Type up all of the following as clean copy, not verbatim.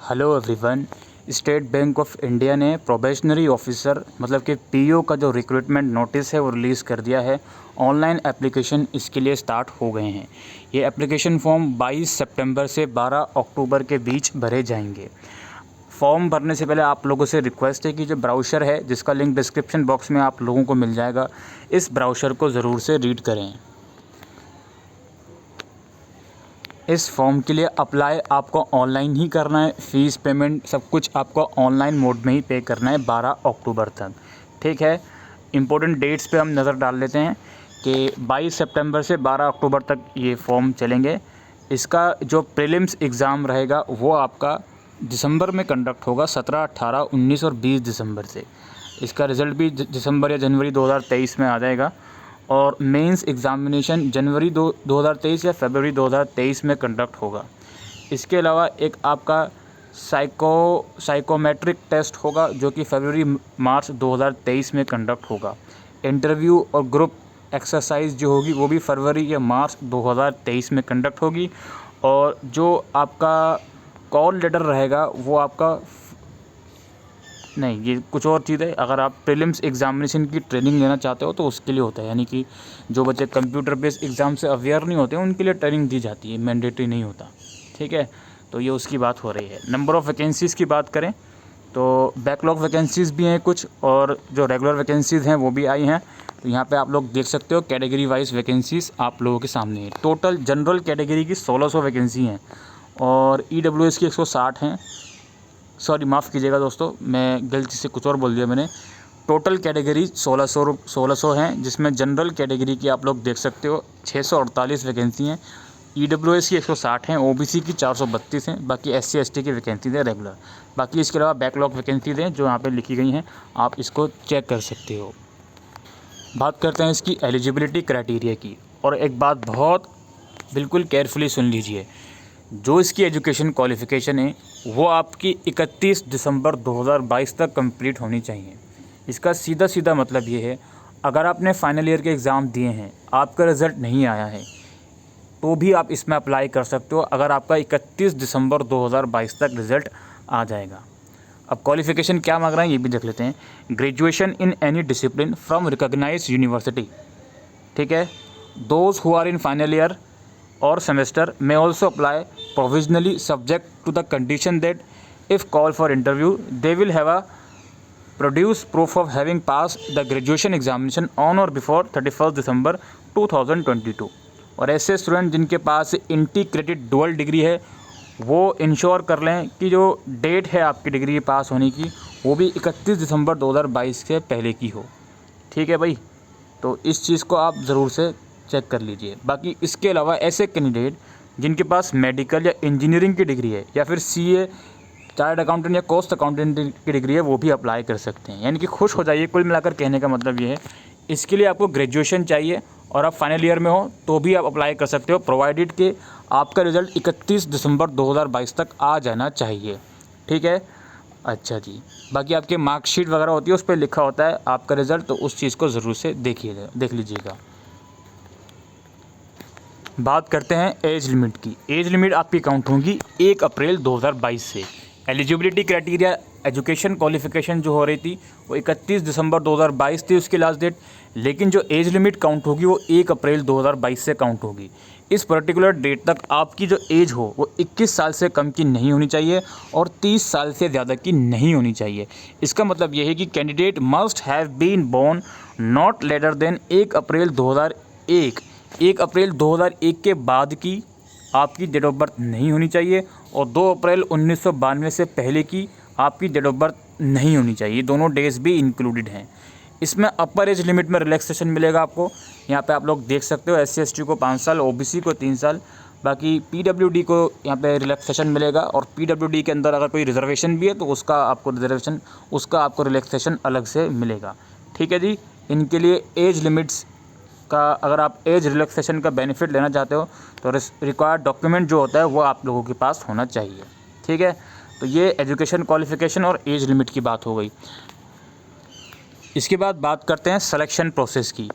Hello everyone. State bank of India ने probationary officer मतलब कि पीओ का जो रिक्रूटमेंट नोटिस है वो रिलीज़ कर दिया है। ऑनलाइन एप्लीकेशन इसके लिए स्टार्ट हो गए हैं। ये एप्लीकेशन फॉर्म 22 सितंबर से 12 अक्टूबर के बीच भरे जाएंगे। फॉर्म भरने से पहले आप लोगों से रिक्वेस्ट है कि जो ब्राउज़र है जिसका लिंक डिस्क्रिप्शन बॉक्स में आप लोगों को मिल जाएगा, इस ब्राउज़र को ज़रूर से रीड करें। इस फॉर्म के लिए अप्लाई आपको ऑनलाइन ही करना है। फ़ीस पेमेंट सब कुछ आपको ऑनलाइन मोड में ही पे करना है 12 अक्टूबर तक। ठीक है, इम्पोर्टेंट डेट्स पे हम नज़र डाल लेते हैं कि 22 सितंबर से 12 अक्टूबर तक ये फॉर्म चलेंगे। इसका जो प्रीलिम्स एग्ज़ाम रहेगा वो आपका दिसंबर में कंडक्ट होगा, 17, 18, 19 और 20 दिसंबर से। इसका रिज़ल्ट भी दिसंबर या जनवरी 2023 में आ जाएगा और मेंस एग्ज़ामिनेशन जनवरी 2023 या फरवरी 2023 में कंडक्ट होगा। इसके अलावा एक आपका साइकोमेट्रिक टेस्ट होगा जो कि फरवरी मार्च 2023 में कंडक्ट होगा। इंटरव्यू और ग्रुप एक्सरसाइज जो होगी वो भी फरवरी या मार्च 2023 में कंडक्ट होगी। और जो आपका कॉल लेटर रहेगा वो आपका नहीं, ये कुछ और चीज़ है। अगर आप प्रीलिम्स एग्ज़ामिनेशन की ट्रेनिंग लेना चाहते हो तो उसके लिए होता है, यानी कि जो बच्चे कंप्यूटर बेस्ड एग्ज़ाम से अवेयर नहीं होते उनके लिए ट्रेनिंग दी जाती है, मैंडेटरी नहीं होता। ठीक है, तो ये उसकी बात हो रही है। नंबर ऑफ़ वैकेंसीज़ की बात करें तो बैकलॉग वैकेंसीज़ भी हैं कुछ, और जो रेगुलर वैकेंसीज़ हैं वो भी आई हैं। तो यहाँ पे आप लोग देख सकते हो कैटेगरी वाइज वैकेंसीज़ आप लोगों के सामने है। टोटल जनरल कैटेगरी की 1600 वैकेंसी हैं और EWS की 160 हैं। सॉरी, माफ़ कीजिएगा दोस्तों, मैं गलती से कुछ और बोल दिया मैंने। टोटल कैटेगरी 1600 हैं, जिसमें जनरल कैटेगरी की आप लोग देख सकते हो 648 वैकेंसी हैं। EWS की 160 हैं, OBC की 432 हैं, बाकी SC ST की वैकेंसीज़ हैं रेगुलर। बाकी इसके अलावा बैकलॉग वैकेंसीज़ हैं जो यहाँ पे लिखी गई हैं, आप इसको चेक कर सकते हो। बात करते हैं इसकी एलिजिबिलिटी क्राइटेरिया की, और एक बात बहुत बिल्कुल केयरफुली सुन लीजिए। जो इसकी एजुकेशन क्वालिफ़िकेशन है वो आपकी 31 दिसंबर 2022 तक कंप्लीट होनी चाहिए। इसका सीधा सीधा मतलब ये है, अगर आपने फाइनल ईयर के एग्ज़ाम दिए हैं, आपका रिज़ल्ट नहीं आया है, तो भी आप इसमें अप्लाई कर सकते हो अगर आपका 31 दिसंबर 2022 तक रिज़ल्ट आ जाएगा। अब क्वालिफ़िकेशन क्या मांग रहे हैं ये भी देख लेते हैं। Graduation in any discipline from recognised university. ठीक है, those who are in final year or semester may also apply provisionally subject to the condition that if called for interview they will have a produce proof of having passed the graduation examination on or before 31st December 2022। और ऐसे student जिनके पास integrated dual degree है वो ensure कर लें कि जो date है आपकी डिग्री पास होने की वो भी 31 दिसंबर 2022 से पहले की हो। ठीक है भाई, तो इस चीज़ को आप ज़रूर से चेक कर लीजिए। बाकी इसके अलावा ऐसे कैंडिडेट जिनके पास मेडिकल या इंजीनियरिंग की डिग्री है या फिर CA चार्टर्ड अकाउंटेंट या कॉस्ट अकाउंटेंट की डिग्री है वो भी अप्लाई कर सकते हैं। यानी कि खुश हो जाइए, कुल मिलाकर कहने का मतलब ये है। इसके लिए आपको ग्रेजुएशन चाहिए और आप फाइनल ईयर में हो तो भी आप अप्लाई कर सकते हो, प्रोवाइडेड कि आपका रिज़ल्ट 31 दिसंबर 2022 तक आ जाना चाहिए। ठीक है, अच्छा जी। बाकी आपके मार्कशीट वगैरह होती है उस पर लिखा होता है आपका रिज़ल्ट, तो उस चीज़ को ज़रूर से देख लीजिएगा। बात करते हैं एज लिमिट की। एज लिमिट आपकी काउंट होगी 1 अप्रैल 2022 से। एलिजिबिलिटी क्राइटेरिया एजुकेशन क्वालिफ़िकेशन जो हो रही थी वो 31 दिसंबर 2022 थी उसकी लास्ट डेट, लेकिन जो एज लिमिट काउंट होगी वो 1 अप्रैल 2022 से काउंट होगी। इस पर्टिकुलर डेट तक आपकी जो एज हो वो 21 साल से कम की नहीं होनी चाहिए और 30 साल से ज़्यादा की नहीं होनी चाहिए। इसका मतलब ये है कि candidate must have been born not later than 1 April 2001। 1 April 2001 के बाद की आपकी डेट ऑफ बर्थ नहीं होनी चाहिए और 2 अप्रैल 1992 से पहले की आपकी डेट ऑफ बर्थ नहीं होनी चाहिए। दोनों डेज भी इंक्लूडेड हैं। इसमें अपर एज लिमिट में रिलैक्सेशन मिलेगा आपको। यहाँ पे आप लोग देख सकते हो SC ST को 5 साल, OBC को 3 साल, बाकी PWD को यहाँ पे रिलैक्सेशन मिलेगा। और PWD के अंदर अगर कोई रिजर्वेशन भी है तो उसका आपको रिलैक्सेशन अलग से मिलेगा। ठीक है जी, इनके लिए एज लिमिट्स का अगर आप एज रिलैक्सेशन का बेनिफिट लेना चाहते हो तो रिक्वायर्ड डॉक्यूमेंट जो होता है वो आप लोगों के पास होना चाहिए। ठीक है, तो ये एजुकेशन क्वालिफ़िकेशन और एज लिमिट की बात हो गई। इसके बाद बात करते हैं सिलेक्शन प्रोसेस की।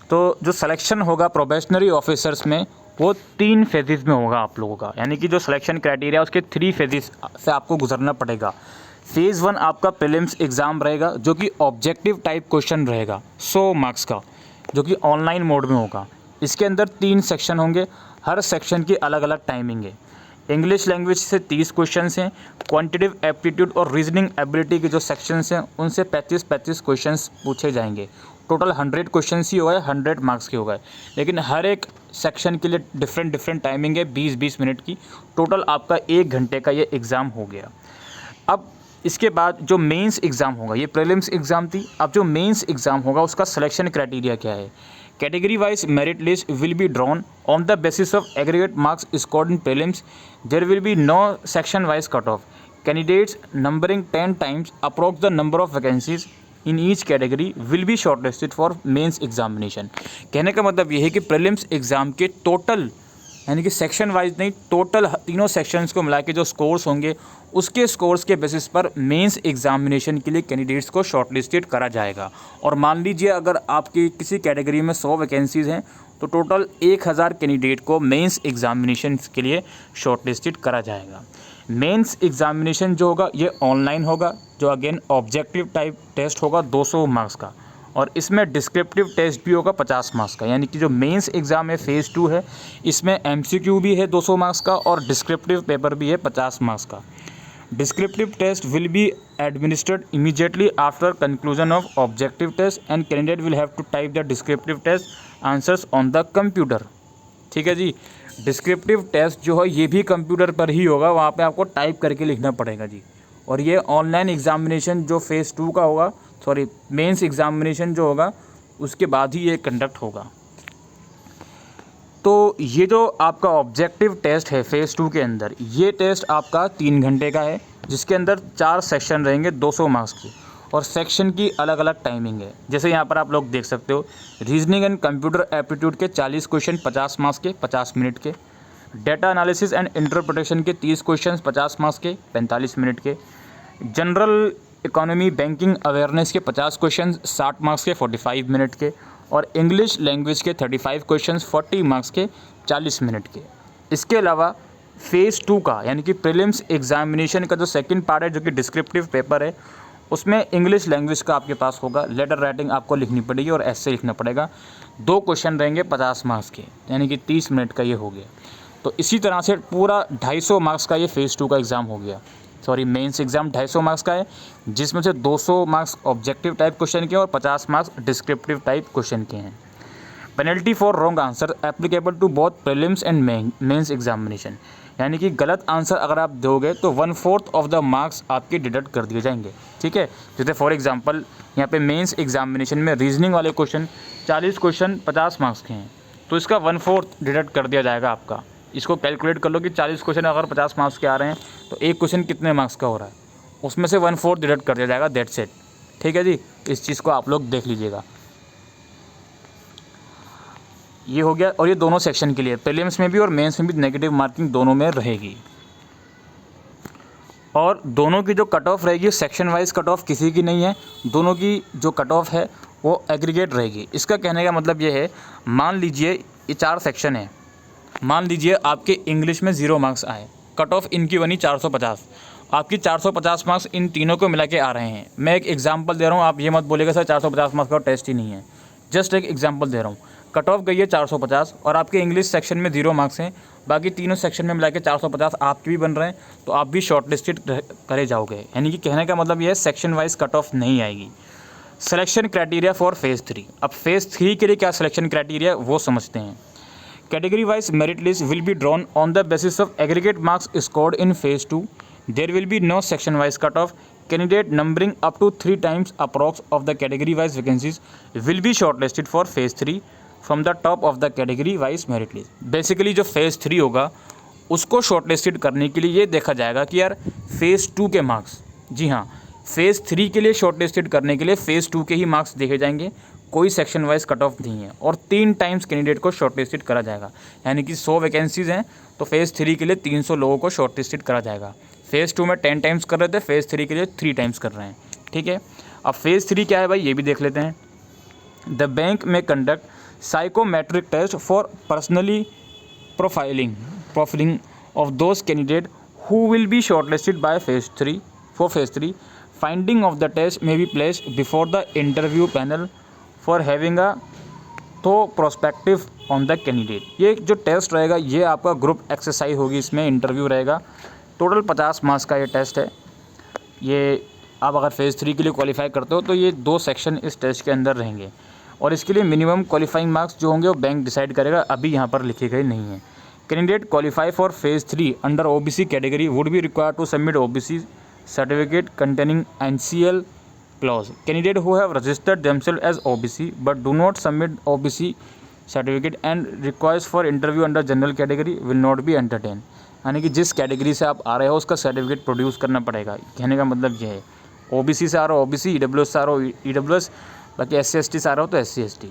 तो जो सिलेक्शन होगा प्रोबेशनरी ऑफिसर्स में वो 3 फेजेस में होगा आप लोगों का, यानी कि जो सिलेक्शन क्राइटेरिया उसके 3 फेजेस से आपको गुजरना पड़ेगा। फेज़ 1 आपका प्रीलिम्स एग्ज़ाम रहेगा जो कि ऑब्जेक्टिव टाइप क्वेश्चन रहेगा 100 मार्क्स का, जो कि ऑनलाइन मोड में होगा। इसके अंदर 3 सेक्शन होंगे, हर सेक्शन की अलग अलग टाइमिंग है। इंग्लिश लैंग्वेज से 30 क्वेश्चंस हैं, क्वांटिटेटिव एप्टीट्यूड और रीजनिंग एबिलिटी के जो सेक्शंस हैं उनसे 35-35 क्वेश्चंस पूछे जाएंगे। टोटल 100 क्वेश्चंस ही हो गए, 100 मार्क्स के हो गए, लेकिन हर एक सेक्शन के लिए डिफरेंट टाइमिंग है 20-20 मिनट की। टोटल आपका 1 घंटे का ये एग्ज़ाम हो गया। अब इसके बाद जो मेंस एग्ज़ाम होगा, ये प्रीलिम्स एग्ज़ाम थी, अब जो मेंस एग्ज़ाम होगा उसका सिलेक्शन क्राइटेरिया क्या है। Category wise merit list will be drawn on the basis of aggregate marks scored in prelims. There will be no section wise cut off. Candidates numbering 10 times approx the number of vacancies in each category will be shortlisted for mains examination. कहने का मतलब ये है कि prelims exam के total, यानी कि section wise नहीं, टोटल तीनों सेक्शंस को मिला के जो स्कोर्स होंगे उसके स्कोर्स के बेसिस पर मेंस एग्जामिनेशन के लिए कैंडिडेट्स को शॉर्टलिस्टेड करा जाएगा। और मान लीजिए अगर आपकी किसी कैटेगरी में 100 वैकेंसीज़ हैं तो टोटल 1000 कैंडिडेट को मेंस एग्जामिनेशन के लिए शॉर्टलिस्टेड करा जाएगा। मेंस एग्जामिनेशन जो होगा ये ऑनलाइन होगा, जो अगेन ऑब्जेक्टिव टाइप टेस्ट होगा 200 मार्क्स का, और इसमें डिस्क्रिप्टिव टेस्ट भी होगा 50 मार्क्स का। यानी कि जो मेंस एग्ज़ाम है फेज़ 2 है, इसमें एमसीक्यू भी है 200 मार्क्स का और डिस्क्रिप्टिव पेपर भी है 50 मार्क्स का। Descriptive test will be administered immediately after conclusion of objective test and candidate will have to type the descriptive test answers on the computer. ठीक है जी, डिस्क्रिप्टिव टेस्ट जो है ये भी कंप्यूटर पर ही होगा, वहाँ पे आपको टाइप करके लिखना पड़ेगा जी। और ये ऑनलाइन एग्जामिनेशन जो फेज़ 2 का होगा, सॉरी मेंस एग्जामिनेशन जो होगा उसके बाद ही ये कंडक्ट होगा। तो ये जो आपका ऑब्जेक्टिव टेस्ट है फेज़ 2 के अंदर, ये टेस्ट आपका 3 घंटे का है, जिसके अंदर 4 सेक्शन रहेंगे 200 मार्क्स की, और सेक्शन की अलग अलग टाइमिंग है। जैसे यहाँ पर आप लोग देख सकते हो, रीजनिंग एंड कंप्यूटर एप्टीट्यूड के 40 क्वेश्चन 50 मार्क्स के 50 मिनट के, डेटा एनालिसिस एंड इंटरप्रिटेशन के 30 क्वेश्चन 50 मार्क्स के 45 मिनट के, जनरल इकोनॉमी बैंकिंग अवेयरनेस के 50 क्वेश्चन 60 मार्क्स के 45 मिनट के, और इंग्लिश लैंग्वेज के 35 क्वेश्चन 40 मार्क्स के 40 मिनट के। इसके अलावा फेज़ 2 का यानी कि प्रीलिम्स एग्जामिनेशन का जो सेकंड पार्ट है, जो कि डिस्क्रिप्टिव पेपर है, उसमें इंग्लिश लैंग्वेज का आपके पास होगा, लेटर राइटिंग आपको लिखनी पड़ेगी और ऐसे लिखना पड़ेगा। 2 क्वेश्चन रहेंगे 50 मार्क्स के, यानी कि 30 मिनट का ये हो गया। तो इसी तरह से पूरा 250 मार्क्स का ये फेज़ 2 का एग्ज़ाम हो गया। सॉरी मेंस एग्ज़ाम 250 मार्क्स का है, जिसमें से 200 मार्क्स ऑब्जेक्टिव टाइप क्वेश्चन के और 50 मार्क्स डिस्क्रिप्टिव टाइप क्वेश्चन के हैं। Penalty for wrong answer applicable to both prelims and mains examination, यानी कि गलत आंसर अगर आप दोगे तो 1/4 ऑफ द मार्क्स आपके डिडक्ट कर दिए जाएंगे। ठीक है, जैसे फॉर एग्जांपल यहाँ पे मेंस एग्जामिनेशन में रीजनिंग वाले क्वेश्चन 40 क्वेश्चन 50 मार्क्स के हैं, तो इसका 1/4 डिडक्ट कर दिया जाएगा आपका। इसको कैलकुलेट कर लो कि 40 क्वेश्चन अगर 50 मार्क्स के आ रहे हैं तो एक क्वेश्चन कितने मार्क्स का हो रहा है, उसमें से 1/4 डिडक्ट कर दिया जाएगा, दैट्स इट। ठीक है जी, इस चीज़ को आप लोग देख लीजिएगा। ये हो गया, और ये दोनों सेक्शन के लिए प्रीलिम्स में भी और मेंस में भी नेगेटिव मार्किंग दोनों में रहेगी। और दोनों की जो कट ऑफ रहेगी सेक्शन वाइज कट ऑफ किसी की नहीं है, दोनों की जो कट ऑफ है वो एग्रीगेट रहेगी। इसका कहने का मतलब ये है, मान लीजिए ये 4 सेक्शन है, मान लीजिए आपके इंग्लिश में 0 मार्क्स आए, कट ऑफ इनकी बनी 450, आपकी 450 मार्क्स इन तीनों को मिला के आ रहे हैं। मैं एक एग्जांपल दे रहा हूँ, आप ये मत बोलेगा सर 450 मार्क्स का टेस्ट ही नहीं है, जस्ट एक एग्जांपल दे रहा हूँ। कट ऑफ गई है 450 और आपके इंग्लिश सेक्शन में 0 मार्क्स हैं, बाकी तीनों सेक्शन में मिला के 450 आपके भी बन रहे हैं, तो आप भी शॉर्टलिस्टेड करे जाओगे। यानी कि कहने का मतलब ये है सेक्शन वाइज कट ऑफ नहीं आएगी। सिलेक्शन क्राइटेरिया फॉर फेज़ 3, अब फेज़ 3 के लिए क्या सिलेक्शन क्राइटेरिया वो समझते हैं। Category wise merit list will be drawn on the basis of aggregate marks scored in phase 2. There will be no section wise cutoff. Candidate numbering up to 3 times approx of the category wise vacancies will be shortlisted for phase 3 from the top of the category wise merit list. Basically जो phase 3 होगा उसको shortlisted करने के लिए ये देखा जाएगा कि यार फेज़ 2 के मार्क्स, जी हाँ फेज़ 3 के लिए शॉर्टलिस्टेड करने के लिए फेज़ 2 के ही मार्क्स देखे जाएंगे, कोई सेक्शन वाइज कट ऑफ नहीं है, और 3 टाइम्स कैंडिडेट को शॉर्टलिस्टेड करा जाएगा। यानी कि 100 वैकेंसीज़ हैं तो फेज़ 3 के लिए 300 लोगों को शॉर्टलिस्टेड करा जाएगा। फेज़ 2 में 10 टाइम्स कर रहे थे, फेज़ 3 के लिए 3 टाइम्स कर रहे हैं। ठीक है, अब फेज़ 3 क्या है भाई, ये भी देख लेते हैं। The bank may conduct psychometric test for personally profiling of those candidates who will be shortlisted by phase 3 for phase 3. Finding of the test may be placed before the interview panel for having a thorough perspective on the candidate. ये जो test रहेगा ये आपका group exercise होगी, इसमें interview रहेगा। Total 50 marks का ये टेस्ट है। ये आप अगर फेज़ 3 के लिए क्वालिफाई करते हो तो ये 2 सेक्शन इस टेस्ट के अंदर रहेंगे और इसके लिए मिनिमम क्वालिफाइंग मार्क्स जो होंगे वो बैंक डिसाइड करेगा, अभी यहाँ पर लिखे गए नहीं हैं। Candidate qualify for phase 3 under OBC category would be required to submit OBC certificate containing NCL clause. Candidate who have registered themselves as OBC but do not submit OBC certificate and requires for interview under general category will not be entertained. यानी कि जिस category से आप आ रहे हो उसका certificate produce करना पड़ेगा। कहने का मतलब ये है, OBC से आ रहा हो OBC, EWS से आ रहा हो EWS, बाकी SC ST से आ रहा हो तो SC ST।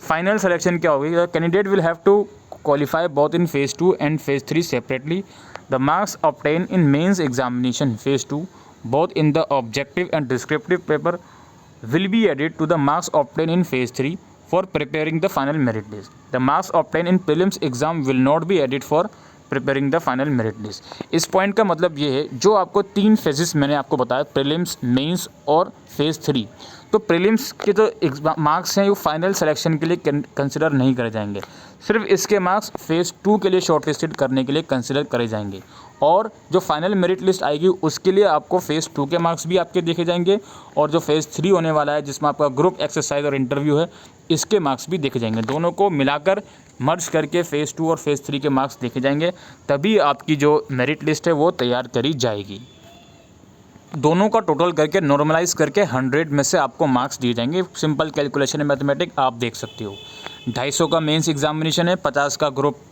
फाइनल सिलेक्शन क्या होगी? Candidate will have to qualify both in phase 2 and phase 3 separately. The marks obtain in mains examination phase 2 both in the objective and descriptive paper will be added to the marks obtained in phase 3 for preparing the final merit list. The marks obtained in prelims exam will not be added for preparing the final merit list. इस point का मतलब ये है, जो आपको 3 phases मैंने आपको बताया, प्रीलिम्स, मेंस और फेज़ 3, तो प्रीलिम्स के जो मार्क्स हैं वो फाइनल सिलेक्शन के लिए कंसिडर नहीं करे जाएंगे, सिर्फ इसके मार्क्स फेज़ 2 के लिए शॉर्टलिस्टेड करने के लिए कंसिडर करे जाएंगे। और जो फाइनल मेरिट लिस्ट आएगी उसके लिए आपको फेज़ 2 के मार्क्स भी आपके देखे जाएंगे और जो फेज़ 3 होने वाला है जिसमें आपका ग्रुप एक्सरसाइज और इंटरव्यू है, इसके मार्क्स भी देखे जाएंगे। दोनों को मिलाकर मर्ज करके फेज़ 2 और फेज़ 3 के मार्क्स देखे जाएंगे, तभी आपकी जो मेरिट लिस्ट है वो तैयार करी जाएगी। दोनों का टोटल करके नॉर्मलाइज करके 100 में से आपको मार्क्स दिए जाएंगे। सिंपल कैलकुलेशन है, मैथमेटिक आप देख सकते हो। 250 का मेंस एग्जामिनेशन है, 50 का ग्रुप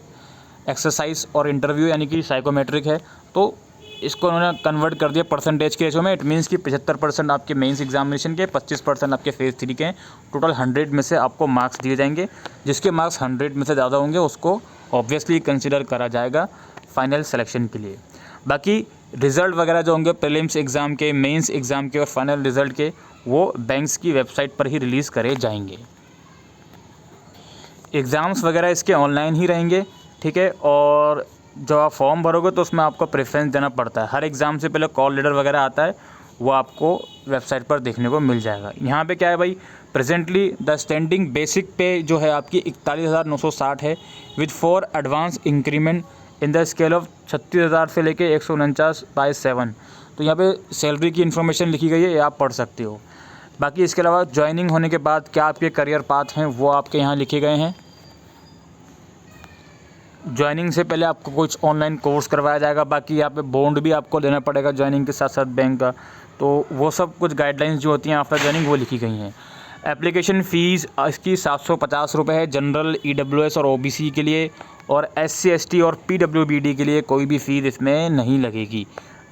एक्सरसाइज और इंटरव्यू यानी कि साइकोमेट्रिक है, तो इसको उन्होंने कन्वर्ट कर दिया परसेंटेज के रेशो में। इट मीन्स कि 75% आपके मेंस एग्जामिनेशन के, 25% आपके फेज़ 3 के, टोटल 100 में से आपको मार्क्स दिए जाएंगे। जिसके मार्क्स 100 में से ज़्यादा होंगे उसको ऑब्वियसली कंसिडर करा जाएगा फाइनल सिलेक्शन के लिए। बाकी रिज़ल्ट वगैरह जो होंगे प्रीलिम्स एग्ज़ाम के, मेंस एग्ज़ाम के और फाइनल रिज़ल्ट के, वो बैंक्स की वेबसाइट पर ही रिलीज़ करे जाएंगे। एग्ज़ाम्स वगैरह इसके ऑनलाइन ही रहेंगे, ठीक है। और जब आप फॉर्म भरोगे तो उसमें आपको प्रेफरेंस देना पड़ता है। हर एग्ज़ाम से पहले कॉल लेटर वगैरह आता है, वो आपको वेबसाइट पर देखने को मिल जाएगा। यहाँ पे क्या है भाई, प्रेजेंटली द स्टैंडिंग बेसिक पे जो है आपकी 41,960 है, with 4 advance increment in the scale of 36,000 से लेके 149/7। तो यहाँ पे सैलरी की इन्फॉर्मेशन लिखी गई है, ये आप पढ़ सकते हो। बाकी इसके अलावा ज्वाइनिंग होने के बाद क्या आपके करियर पाथ हैं वो आपके यहाँ लिखे गए हैं। ज्वाइनिंग से पहले आपको कुछ ऑनलाइन कोर्स करवाया जाएगा। बाकी यहाँ पे बॉन्ड भी आपको देना पड़ेगा ज्वाइनिंग के साथ साथ बैंक का, तो वो सब कुछ गाइडलाइंस जो होती हैं आफ्टर ज्वाइनिंग वो लिखी गई हैं। एप्लीकेशन फ़ीस इसकी 750 रुपये है जनरल, EWS और OBC के लिए, और SC ST और PWBD के लिए कोई भी फ़ीस इसमें नहीं लगेगी।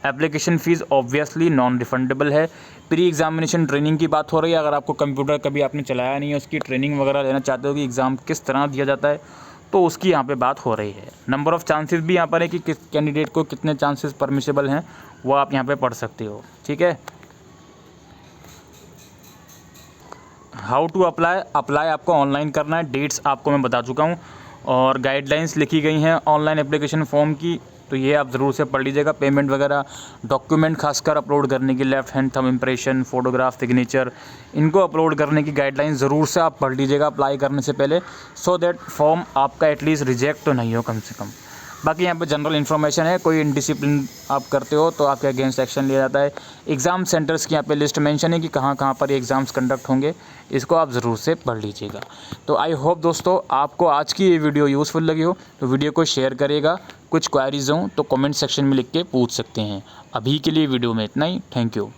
Application fees obviously non refundable है। प्री एग्जामिनेशन ट्रेनिंग की बात हो रही है, अगर आपको कंप्यूटर कभी आपने चलाया नहीं है, उसकी ट्रेनिंग वगैरह लेना चाहते हो कि एग्ज़ाम किस तरह दिया जाता है, तो उसकी यहाँ पे बात हो रही है। नंबर ऑफ़ चांसेस भी यहाँ पर है कि किस कैंडिडेट को कितने चांसेस परमिसेबल हैं, वो आप यहाँ पे पढ़ सकते हो, ठीक है। हाउ टू अप्लाई आपको ऑनलाइन करना है, डेट्स आपको मैं बता चुका हूँ और गाइडलाइंस लिखी गई हैं ऑनलाइन एप्लीकेशन फॉर्म की, तो ये आप ज़रूर से पढ़ लीजिएगा। पेमेंट वगैरह, डॉक्यूमेंट खासकर अपलोड करने की, left hand thumb impression, photograph, signature, इनको अपलोड करने की गाइडलाइंस ज़रूर से आप पढ़ लीजिएगा अप्लाई करने से पहले, सो दैट फॉर्म आपका एटलीस्ट रिजेक्ट तो नहीं हो कम से कम। बाकी यहाँ पे जनरल इन्फॉर्मेशन है, कोई इनडिसिप्लिन आप करते हो तो आपके अगेंस्ट एक्शन लिया जाता है। एग्ज़ाम सेंटर्स की यहाँ पे लिस्ट मेंशन है कि कहाँ कहाँ पर ये एग्ज़ाम्स कंडक्ट होंगे, इसको आप ज़रूर से पढ़ लीजिएगा। तो आई होप दोस्तों आपको आज की ये वीडियो यूज़फुल लगी हो, तो वीडियो को शेयर करिएगा। कुछ क्वेरीज हों तो कमेंट सेक्शन में लिख के पूछ सकते हैं। अभी के लिए वीडियो में इतना ही, थैंक यू।